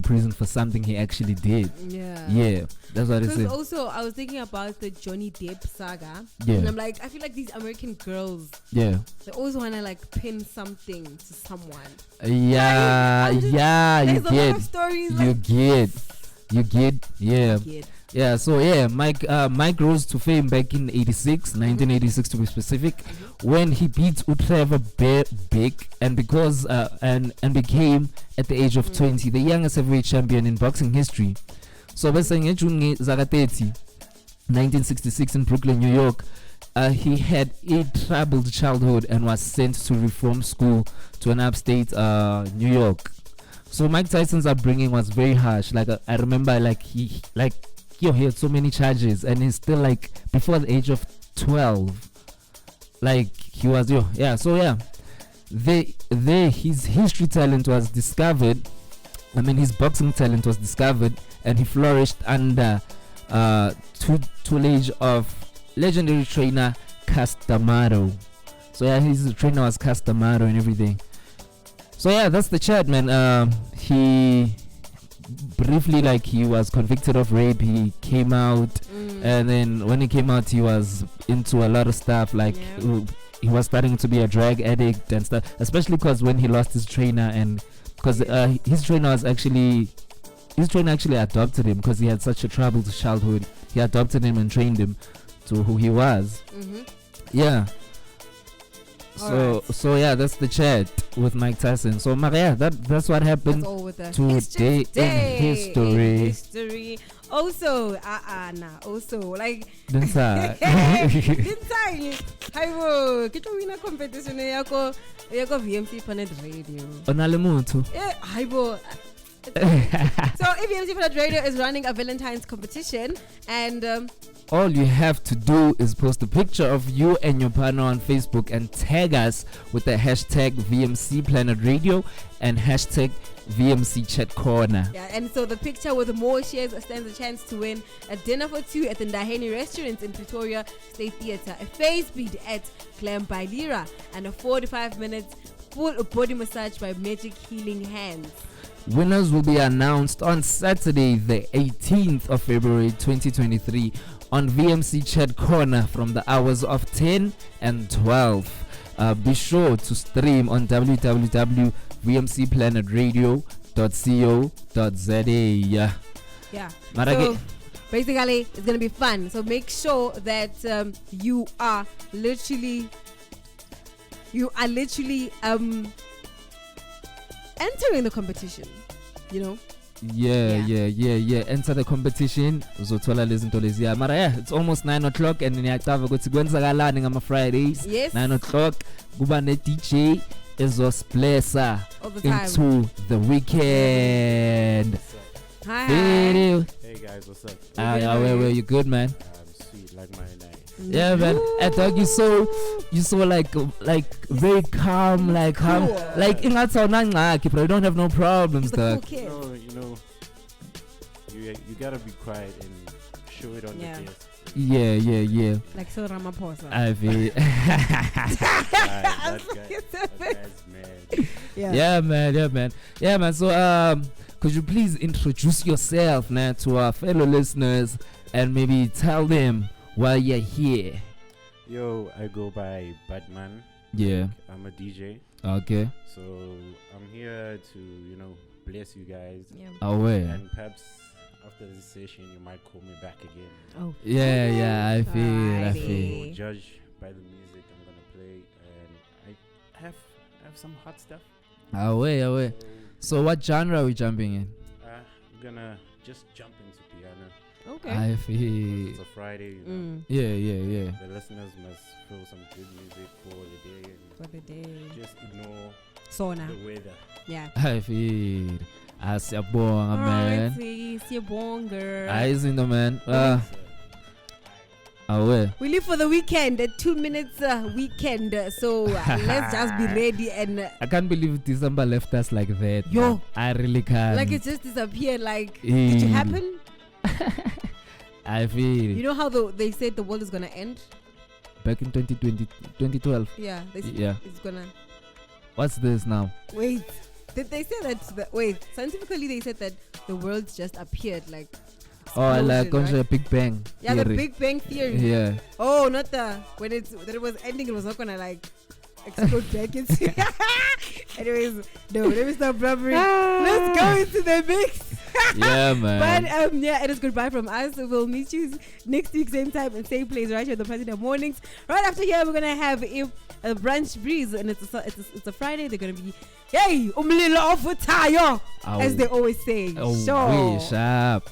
prison for something he actually did. Yeah, that's what he said. Also, I was thinking about the Johnny Depp saga. Yeah. And I'm like, I feel like these American girls, yeah, they always want to like pin something to someone. Yeah, you there's a lot get of stories. You get, yeah. Yeah, so yeah, Mike rose to fame back in 1986 to be specific, when he beat Trevor Big, and because and became at the age of 20 the youngest heavyweight champion in boxing history. So bese ngejuni zaka 30, 1966 in Brooklyn, New York, he had a troubled childhood and was sent to reform school to an upstate New York. So Mike Tyson's upbringing was very harsh. Like, I remember, like, he had so many charges, and he's still like before the age of 12. Like, he was his history talent was discovered. I mean, his boxing talent was discovered, and he flourished under tutelage of legendary trainer Castamaro. So yeah, his trainer was Castamaro and everything. So yeah, that's the chat, man. He briefly, like, he was convicted of rape. He came out, and then when he came out, he was into a lot of stuff. Like, he was starting to be a drug addict and stuff. Especially because when he lost his trainer, and because his trainer actually adopted him because he had such a troubled childhood. He adopted him and trained him to who he was. Yeah. So yeah, that's the chat with Mike Tyson. So Maria, that's what happened today in history. Also, also like didn't I get win a competition yako VMC Planet Radio. Onalemuntu. So if VMC Planet Radio is running a Valentine's competition, and all you have to do is post a picture of you and your partner on Facebook and tag us with the hashtag VMC Planet Radio and hashtag VMC Chat Corner. Yeah, and so the picture with more shares stands a chance to win a dinner for 2 at the Ndaheni restaurant in Pretoria State Theatre, a face bead at Glam by Lira, and a 45 minutes full body massage by Magic Healing Hands. Winners will be announced on Saturday, the 18th of February 2023 on VMC Chat Corner from the hours of 10 and 12. be sure to stream on www.vmcplanetradio.co.za. Yeah. Marake. So basically, it's gonna be fun. So make sure that you are literally entering the competition. You know. Yeah. Enter the competition. Uzothola lezinto leziya. Mara yeah, it's almost 9 o'clock and ngiyacava ukuthi kwenzakalani ngama Fridays. Yes. 9 o'clock kuba ne DJ ezosplesa into the weekend. Hi. Hey guys, what's up? Where you good, man? Sweet, like my night. Yeah, man. And dog, you so like very calm, like calm, like in that sound but you don't have no problems, dog. Cool kid. You gotta be quiet and show it on the face. Yeah. Like so Ramaphosa. I feel. That guy's mad. Yeah, man. So could you please introduce yourself now to our fellow listeners and maybe tell them why you're here? Yo, I go by Batman. Yeah. I'm a DJ. Okay. So I'm here to, bless you guys. Yeah. And perhaps after this session, you might call me back again. Oh. Yeah. I feel. So judge by the music I'm gonna play, and I have some hot stuff. Away. So what genre are we jumping in? I'm gonna just jump into piano. Okay. I feel. It's a Friday, Yeah. The listeners must feel some good music for the day. Just ignore the weather. Yeah. I feel. Asiyabonga, man. Siyabonga. Izinto, man. Away. We live for the weekend, 2 minutes weekend. So let's just be ready and. I can't believe December left us like that. Yo. Man. I really can't. Like it just disappeared. Like, did it happen? I feel. You know how they said the world is gonna end? Back in 2012. Yeah. It's gonna. What's this now? Wait. Did they say that? Scientifically they said that the world just appeared like. Oh, like right? Big Bang. Yeah, theory. the Big Bang Theory. Yeah. Oh, not when it was ending, it was not gonna like explode back into. Anyways, no, let me stop blubbering. Let's go into the mix. Yeah, man. But it is goodbye from us. We'll meet you next week, same time and same place, right here at the President Mornings. Right after here, we're gonna have a brunch breeze, and it's a Friday. They're gonna be umlilo of fire, as they always say. Sharp.